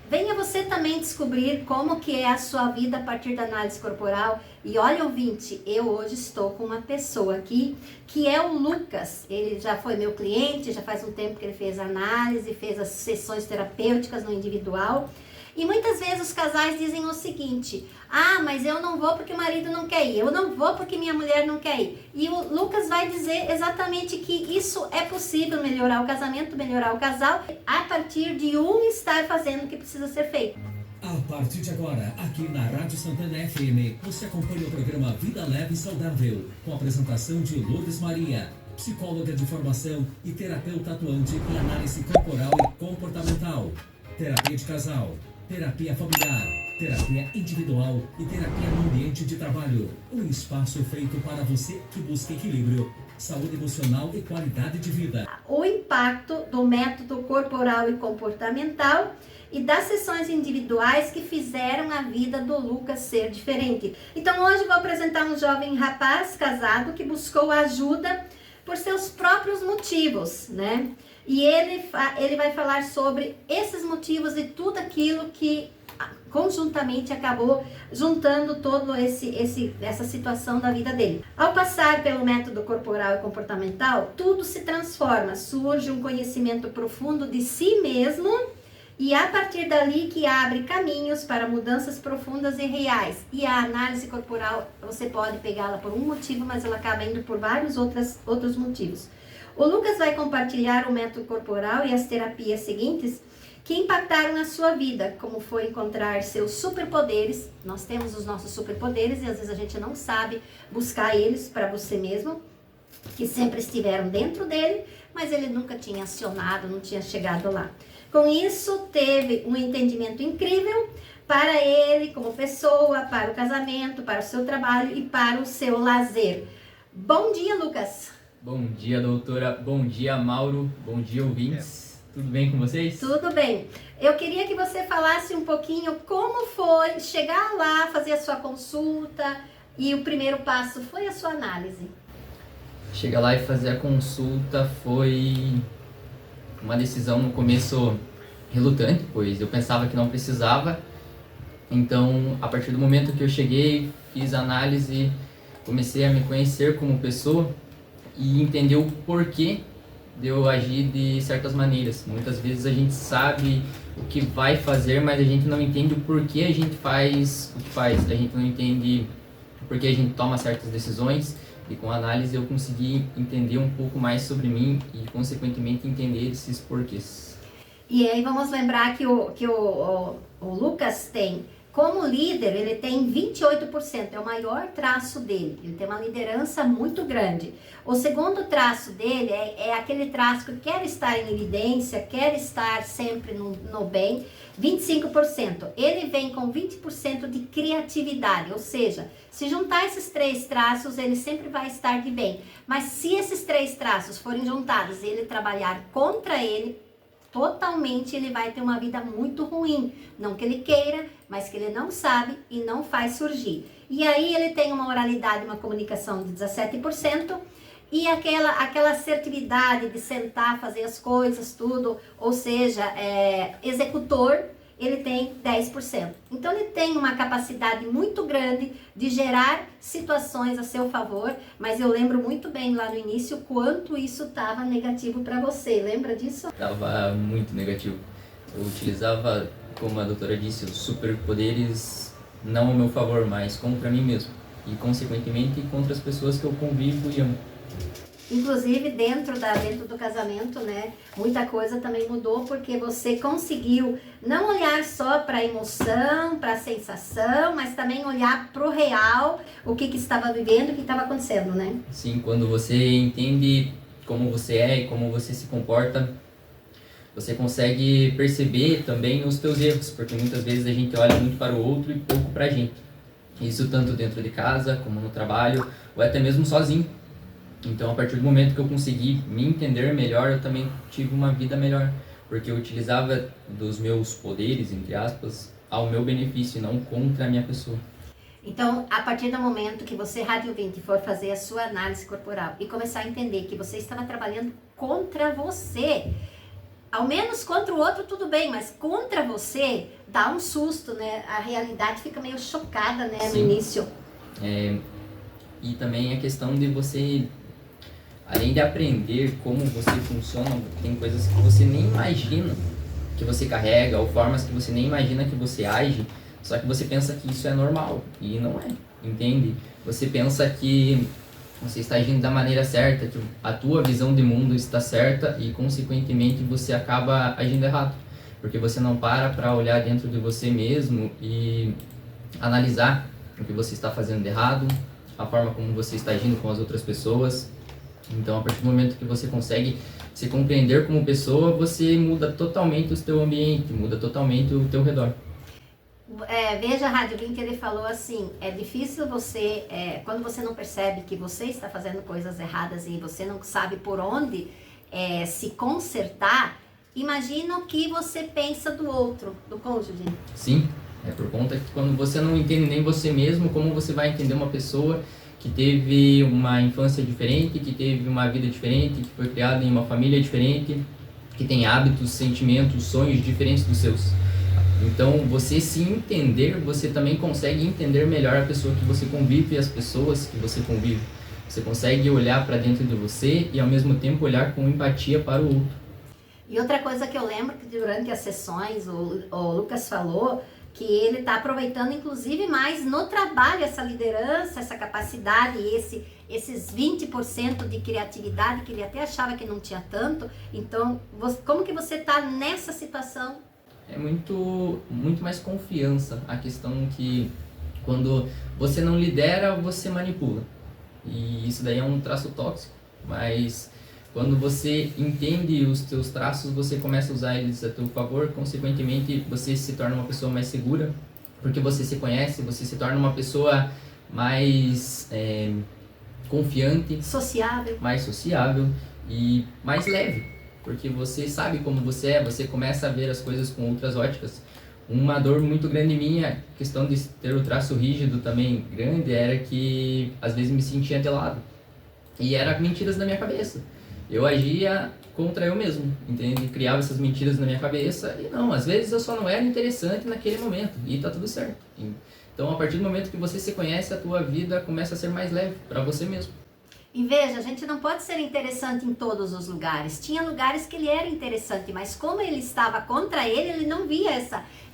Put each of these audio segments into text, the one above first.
Venha você também descobrir como que é a sua vida a partir da análise corporal. E olha, ouvinte, eu hoje estou com uma pessoa aqui, que é o Lucas. Ele já foi meu cliente, já faz um tempo que ele fez a análise, fez as sessões terapêuticas no individual. E muitas vezes os casais dizem o seguinte: ah, mas eu não vou porque o marido não quer ir, eu não vou porque minha mulher não quer ir. E o Lucas vai dizer exatamente que isso é possível melhorar o casamento, melhorar o casal, a partir de um estar fazendo o que precisa ser feito. A partir de agora, aqui na Rádio Santana FM, você acompanha o programa Vida Leve e Saudável, com a apresentação de Lourdes Maria, psicóloga de formação e terapeuta atuante em análise corporal e comportamental, terapia de casal, terapia familiar, terapia individual e terapia no ambiente de trabalho. Um espaço feito para você que busca equilíbrio, saúde emocional e qualidade de vida. O impacto do método corporal e comportamental e das sessões individuais que fizeram a vida do Lucas ser diferente. Então hoje vou apresentar um jovem rapaz casado que buscou ajuda por seus próprios motivos, né? E ele vai falar sobre esses motivos e tudo aquilo que conjuntamente acabou juntando todo essa situação da vida dele. Ao passar pelo método corporal e comportamental, tudo se transforma, surge um conhecimento profundo de si mesmo e a partir dali que abre caminhos para mudanças profundas e reais. E a análise corporal, você pode pegá-la por um motivo, mas ela acaba indo por vários outros motivos. O Lucas vai compartilhar o método corporal e as terapias seguintes que impactaram a sua vida, como foi encontrar seus superpoderes. Nós temos os nossos superpoderes e às vezes a gente não sabe buscar eles para você mesmo, que sempre estiveram dentro dele, mas ele nunca tinha acionado, não tinha chegado lá. Com isso, teve um entendimento incrível para ele como pessoa, para o casamento, para o seu trabalho e para o seu lazer. Bom dia, Lucas! Bom dia, doutora. Bom dia, Mauro. Bom dia, ouvintes. Tudo bem com vocês? Tudo bem. Eu queria que você falasse um pouquinho como foi chegar lá, fazer a sua consulta e o primeiro passo foi a sua análise. Chegar lá e fazer a consulta foi uma decisão no começo relutante, pois eu pensava que não precisava. Então, a partir do momento que eu cheguei, fiz a análise, comecei a me conhecer como pessoa e entender o porquê de eu agir de certas maneiras. Muitas vezes a gente sabe o que vai fazer, mas a gente não entende o porquê a gente faz o que faz. A gente não entende o porquê a gente toma certas decisões. E com a análise eu consegui entender um pouco mais sobre mim e, consequentemente, entender esses porquês. E aí vamos lembrar que o Lucas tem, como líder, ele tem 28%, é o maior traço dele. Ele tem uma liderança muito grande. O segundo traço dele é aquele traço que quer estar em evidência, quer estar sempre no bem, 25%. Ele vem com 20% de criatividade, ou seja, se juntar esses três traços, ele sempre vai estar de bem. Mas se esses três traços forem juntados e ele trabalhar contra ele, totalmente ele vai ter uma vida muito ruim. Não que ele queira, mas que ele não sabe e não faz surgir. E aí ele tem uma oralidade, uma comunicação de 17%. E aquela assertividade de sentar, fazer as coisas, tudo, ou seja, executor, ele tem 10%. Então ele tem uma capacidade muito grande de gerar situações a seu favor, mas eu lembro muito bem lá no início quanto isso estava negativo para você. Lembra disso? Estava muito negativo. Eu utilizava, como a doutora disse, os superpoderes não ao meu favor, mas contra mim mesmo. E, consequentemente, contra as pessoas que eu convivo e amo. Inclusive dentro do casamento, né, muita coisa também mudou porque você conseguiu não olhar só para a emoção, para a sensação, mas também olhar para o real, o que estava vivendo, o que estava acontecendo, né? Sim, quando você entende como você é e como você se comporta, você consegue perceber também os teus erros, porque muitas vezes a gente olha muito para o outro e pouco para a gente. Isso tanto dentro de casa, como no trabalho, ou até mesmo sozinho. Então, a partir do momento que eu consegui me entender melhor, eu também tive uma vida melhor. Porque eu utilizava dos meus poderes, entre aspas, ao meu benefício, não contra a minha pessoa. Então, a partir do momento que você, rádio ouvinte, for fazer a sua análise corporal e começar a entender que você estava trabalhando contra você, Ao menos contra o outro tudo bem, mas contra você dá um susto, né? A realidade fica meio chocada, né, no início. E também a questão de você, além de aprender como você funciona, tem coisas que você nem imagina que você carrega, ou formas que você nem imagina que você age, só que você pensa que isso é normal, e não é, entende? Você pensa que você está agindo da maneira certa, que a tua visão de mundo está certa e, consequentemente, você acaba agindo errado. Porque você não para olhar dentro de você mesmo e analisar o que você está fazendo de errado, a forma como você está agindo com as outras pessoas. Então, a partir do momento que você consegue se compreender como pessoa, você muda totalmente o teu ambiente, muda totalmente o teu redor. Veja, Rádio Link, ele falou assim, é difícil você, quando você não percebe que você está fazendo coisas erradas e você não sabe por onde se consertar, imagina o que você pensa do outro, do cônjuge. Sim, é por conta que quando você não entende nem você mesmo, como você vai entender uma pessoa que teve uma infância diferente, que teve uma vida diferente, que foi criada em uma família diferente, que tem hábitos, sentimentos, sonhos diferentes dos seus. Então, você se entender, você também consegue entender melhor a pessoa que você convive e as pessoas que você convive. Você consegue olhar para dentro de você e, ao mesmo tempo, olhar com empatia para o outro. E outra coisa que eu lembro que durante as sessões o Lucas falou que ele está aproveitando, inclusive, mais no trabalho essa liderança, essa capacidade, esses 20% de criatividade que ele até achava que não tinha tanto. Então, como que você está nessa situação? É muito mais confiança. A questão que quando você não lidera, você manipula. E isso daí é um traço tóxico, mas quando você entende os teus traços, você começa a usar eles a teu favor, consequentemente você se torna uma pessoa mais segura, porque você se conhece, você se torna uma pessoa mais confiante, mais sociável e mais leve. Porque você sabe como você é, você começa a ver as coisas com outras óticas. Uma dor muito grande minha, questão de ter o traço rígido também grande, era que às vezes me sentia de lado. E era mentiras na minha cabeça. Eu agia contra eu mesmo, entende? Criava essas mentiras na minha cabeça e não, às vezes eu só não era interessante naquele momento e tá tudo certo. Então, a partir do momento que você se conhece, a tua vida começa a ser mais leve para você mesmo. E veja, a gente não pode ser interessante em todos os lugares. Tinha lugares que ele era interessante, mas como ele estava contra ele não via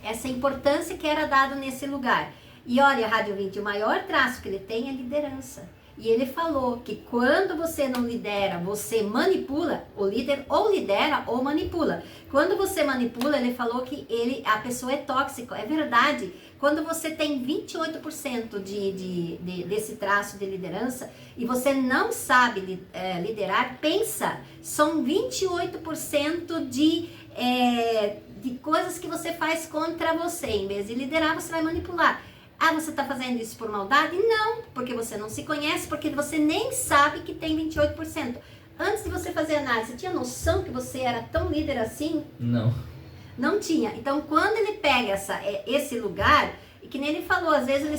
essa importância que era dada nesse lugar. E olha, Rádio 20, o maior traço que ele tem é liderança. E ele falou que quando você não lidera, você manipula. O líder ou lidera ou manipula. Quando você manipula, ele falou que a pessoa é tóxica. É verdade. Quando você tem 28% desse traço de liderança e você não sabe liderar, pensa, são 28% de coisas que você faz contra você. Em vez de liderar, você vai manipular. Ah, você está fazendo isso por maldade? Não, porque você não se conhece, porque você nem sabe que tem 28%. Antes de você fazer análise, você tinha noção que você era tão líder assim? Não. Não tinha. Então, quando ele pega esse lugar, e que nem ele falou, às vezes ele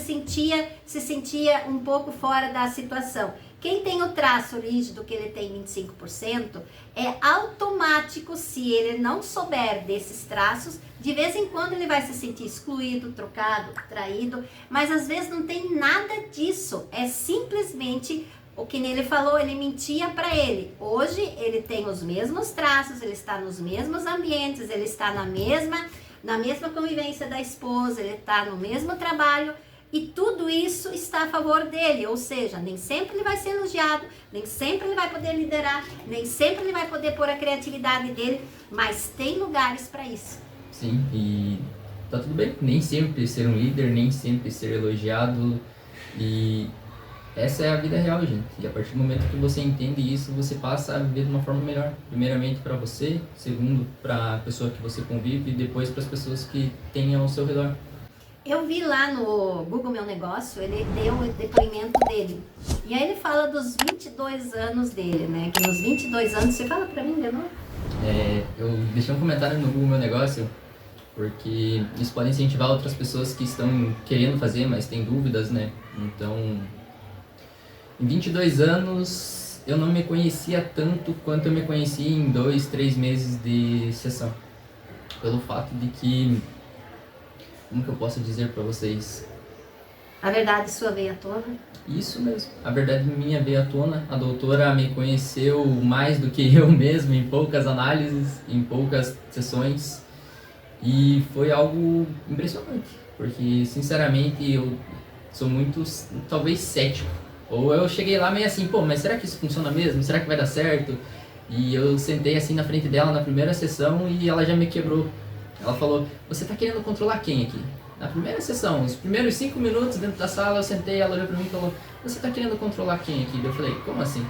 se sentia um pouco fora da situação. Quem tem o traço rígido, que ele tem 25%, é automático, se ele não souber desses traços, de vez em quando ele vai se sentir excluído, trocado, traído, mas às vezes não tem nada disso. É simplesmente o que ele falou, ele mentia para ele. Hoje ele tem os mesmos traços, ele está nos mesmos ambientes, ele está na mesma convivência da esposa, ele está no mesmo trabalho. E tudo isso está a favor dele, ou seja, nem sempre ele vai ser elogiado, nem sempre ele vai poder liderar, nem sempre ele vai poder pôr a criatividade dele, mas tem lugares para isso. Sim, e tá tudo bem, nem sempre ser um líder, nem sempre ser elogiado, e essa é a vida real, gente. E a partir do momento que você entende isso, você passa a viver de uma forma melhor. Primeiramente para você, segundo para a pessoa que você convive e depois para as pessoas que têm ao seu redor. Eu vi lá no Google Meu Negócio, ele deu o depoimento dele. E aí ele fala dos 22 anos dele, né? Que nos 22 anos, você fala pra mim de novo? Eu deixei um comentário no Google Meu Negócio, porque isso pode incentivar outras pessoas que estão querendo fazer, mas têm dúvidas, né? Então, em 22 anos, eu não me conhecia tanto quanto eu me conheci em 2, 3 meses de sessão. Pelo fato de que, como que eu posso dizer para vocês? A verdade sua veio à tona? Isso mesmo, a verdade minha veio à tona. A doutora me conheceu mais do que eu mesmo, em poucas análises, em poucas sessões. E foi algo impressionante, porque sinceramente eu sou muito, talvez, cético. Ou eu cheguei lá meio assim, pô, mas será que isso funciona mesmo? Será que vai dar certo? E eu sentei assim na frente dela na primeira sessão e ela já me quebrou. Ela falou, você tá querendo controlar quem aqui? Na primeira sessão, os primeiros 5 minutos dentro da sala, eu sentei, ela olhou pra mim e falou, você tá querendo controlar quem aqui? Eu falei, como assim?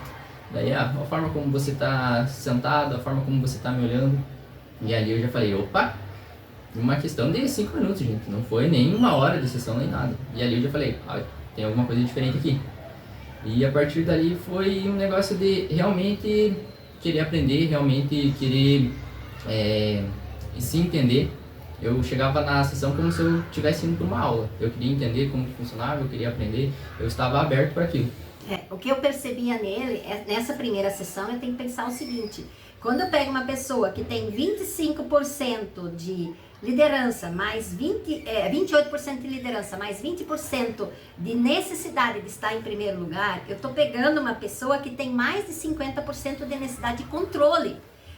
Daí, a forma como você tá sentado, a forma como você tá me olhando. E ali eu já falei, opa, uma questão de 5 minutos, gente. Não foi nem 1 hora de sessão, nem nada. E ali eu já falei, tem alguma coisa diferente aqui. E a partir dali foi um negócio de realmente querer aprender, realmente querer se entender. Eu chegava na sessão como se eu estivesse indo para uma aula. Eu queria entender como que funcionava, eu queria aprender, eu estava aberto para aquilo. O que eu percebia nele, nessa primeira sessão, eu tenho que pensar o seguinte: quando eu pego uma pessoa que tem 25% de liderança, mais 28% de liderança, mais 20% de necessidade de estar em primeiro lugar, eu estou pegando uma pessoa que tem mais de 50% de necessidade de controle.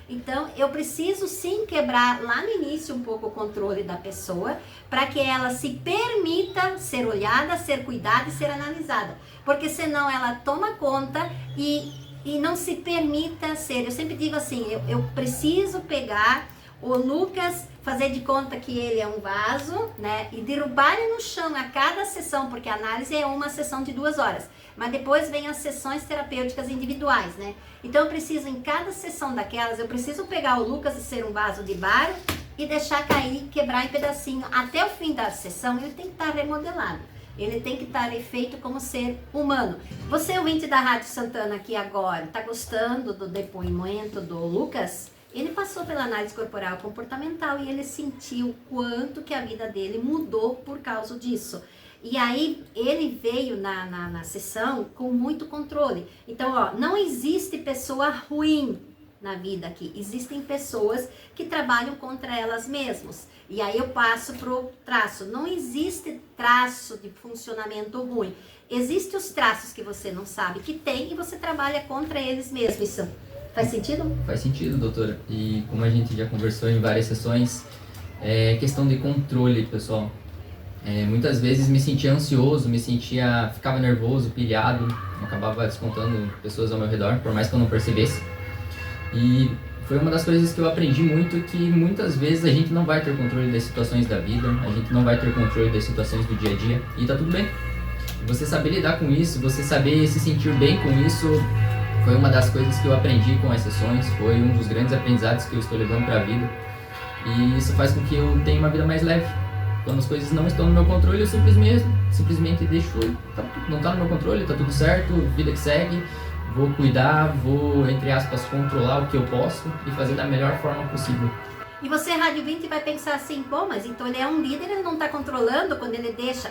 Então, eu preciso sim quebrar lá no início um pouco o controle da pessoa, para que ela se permita ser olhada, ser cuidada e ser analisada. Porque senão ela toma conta e não se permita ser. Eu sempre digo assim, eu preciso pegar o Lucas, fazer de conta que ele é um vaso, né? E derrubar ele no chão a cada sessão, porque a análise é uma sessão de 2 horas. Mas depois vem as sessões terapêuticas individuais, né? Então eu preciso, em cada sessão daquelas, eu preciso pegar o Lucas e ser um vaso de barro e deixar cair, quebrar em pedacinho. Até o fim da sessão ele tem que estar remodelado. Ele tem que estar feito como ser humano. Você, ouvinte da Rádio Santana aqui agora, está gostando do depoimento do Lucas? Ele passou pela análise corporal comportamental e ele sentiu quanto que a vida dele mudou por causa disso. E aí ele veio na sessão com muito controle. Então, não existe pessoa ruim na vida aqui. Existem pessoas que trabalham contra elas mesmas. E aí eu passo pro traço. Não existe traço de funcionamento ruim. Existem os traços que você não sabe que tem e você trabalha contra eles mesmos. Isso faz sentido? Faz sentido, doutora. E como a gente já conversou em várias sessões, é questão de controle, pessoal. Muitas vezes me sentia ansioso, ficava nervoso, pilhado, acabava descontando pessoas ao meu redor, por mais que eu não percebesse. E foi uma das coisas que eu aprendi muito, que muitas vezes a gente não vai ter controle das situações da vida, a gente não vai ter controle das situações do dia a dia, e tá tudo bem. Você saber lidar com isso, você saber se sentir bem com isso, foi uma das coisas que eu aprendi com as sessões, foi um dos grandes aprendizados que eu estou levando para a vida. E isso faz com que eu tenha uma vida mais leve. Quando as coisas não estão no meu controle, eu simplesmente deixo, não está no meu controle, está tudo certo, vida que segue, vou cuidar, vou, entre aspas, controlar o que eu posso e fazer da melhor forma possível. E você, Rádio 20, vai pensar assim, pô, mas então ele é um líder, ele não está controlando quando ele deixa.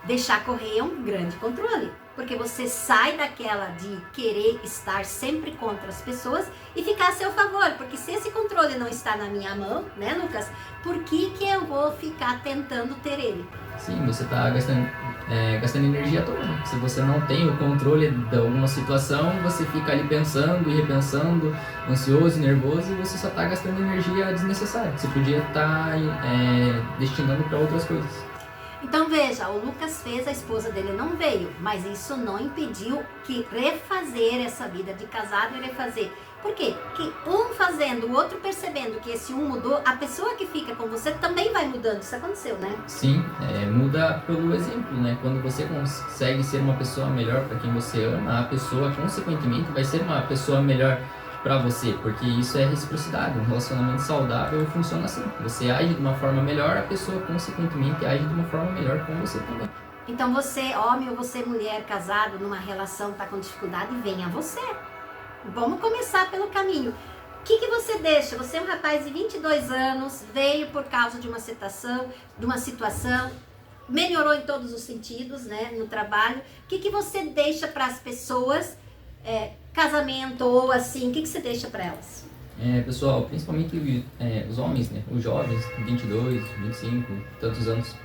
Deixar correr é um grande controle, porque você sai daquela de querer estar sempre contra as pessoas e ficar a seu favor, porque se esse controle não está na minha mão, né, Lucas, por que eu vou ficar tentando ter ele? Sim, você está gastando energia toda. Se você não tem o controle de alguma situação, você fica ali pensando e repensando, ansioso, nervoso, e você só está gastando energia desnecessária. Você podia estar destinando para outras coisas. Então veja, o Lucas fez, a esposa dele não veio, mas isso não impediu que refazer essa vida de casado e refazer. Por quê? Que um fazendo, o outro percebendo que esse um mudou, a pessoa que fica com você também vai mudando. Isso aconteceu, né? Sim, muda pelo exemplo, né? Quando você consegue ser uma pessoa melhor para quem você ama, a pessoa consequentemente vai ser uma pessoa melhor para você, porque isso é reciprocidade. Um relacionamento saudável funciona assim. Você age de uma forma melhor, a pessoa consequentemente age de uma forma melhor com você também. Então você, homem ou você, mulher, casado, numa relação, tá com dificuldade, venha você. Vamos começar pelo caminho. O que você deixa? Você é um rapaz de 22 anos, veio por causa de uma situação, melhorou em todos os sentidos, né, no trabalho. O que você deixa para as pessoas casamento ou assim, o que você deixa para elas? Pessoal, principalmente os homens, né? Os jovens, 22, 25, tantos anos,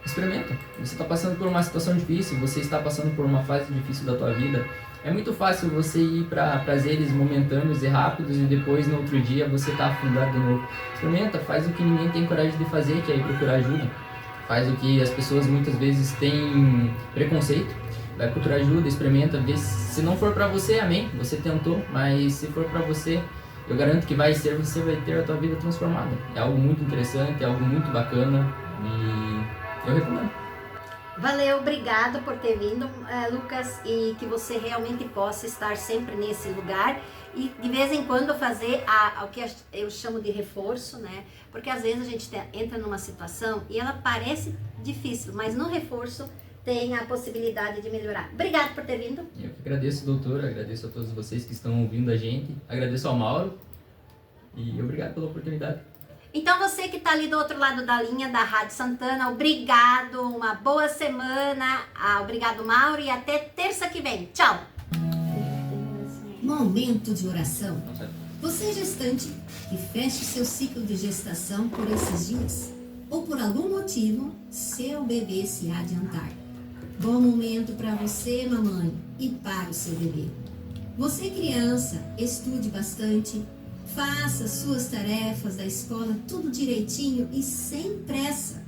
experimenta. Você está passando por uma situação difícil, você está passando por uma fase difícil da tua vida. É muito fácil você ir para prazeres momentâneos e rápidos e depois no outro dia você está afundado de novo. Experimenta, faz o que ninguém tem coragem de fazer, que é ir procurar ajuda. Faz o que as pessoas muitas vezes têm preconceito. Vai procurar ajuda, experimenta, vê se não for para você, amém, você tentou, mas se for para você, eu garanto que você vai ter a tua vida transformada. É algo muito interessante, é algo muito bacana e eu recomendo. Valeu, obrigado por ter vindo, Lucas, e que você realmente possa estar sempre nesse lugar e de vez em quando fazer o que eu chamo de reforço, né? Porque às vezes a gente entra numa situação e ela parece difícil, mas no reforço tem a possibilidade de melhorar. Obrigado por ter vindo. Eu que agradeço, doutora, agradeço a todos vocês que estão ouvindo a gente, agradeço ao Mauro e obrigado pela oportunidade. Então você que está ali do outro lado da linha da Rádio Santana, obrigado, uma boa semana, obrigado Mauro e até terça que vem. Tchau! Momento de oração. Você gestante que fecha o seu ciclo de gestação por esses dias ou por algum motivo seu bebê se adiantar. Bom momento para você, mamãe, e para o seu bebê. Você, criança, estude bastante, faça suas tarefas da escola tudo direitinho e sem pressa.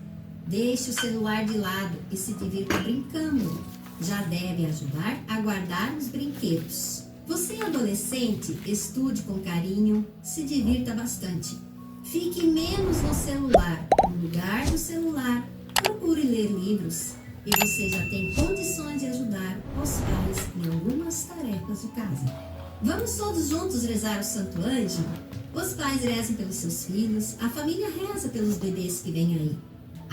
Deixe o celular de lado e se divirta brincando. Já deve ajudar a guardar os brinquedos. Você, adolescente, estude com carinho, se divirta bastante. Fique menos no celular. No lugar do celular, procure ler livros. E você já tem condições de ajudar os pais em algumas tarefas de casa. Vamos todos juntos rezar o Santo Anjo? Os pais rezam pelos seus filhos, a família reza pelos bebês que vêm aí.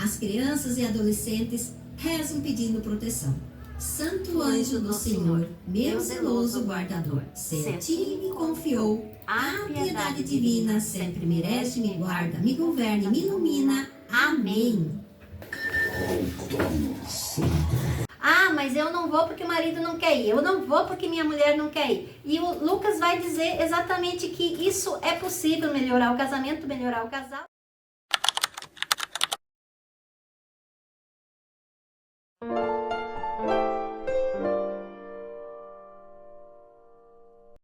As crianças e adolescentes rezam pedindo proteção. Santo Anjo do Senhor, meu zeloso guardador, se a ti me confiou, a piedade divina sempre me rege, me guarda, me governe, me ilumina. Amém. Mas eu não vou porque o marido não quer ir, eu não vou porque minha mulher não quer ir. E o Lucas vai dizer exatamente que isso é possível, melhorar o casamento, melhorar o casal.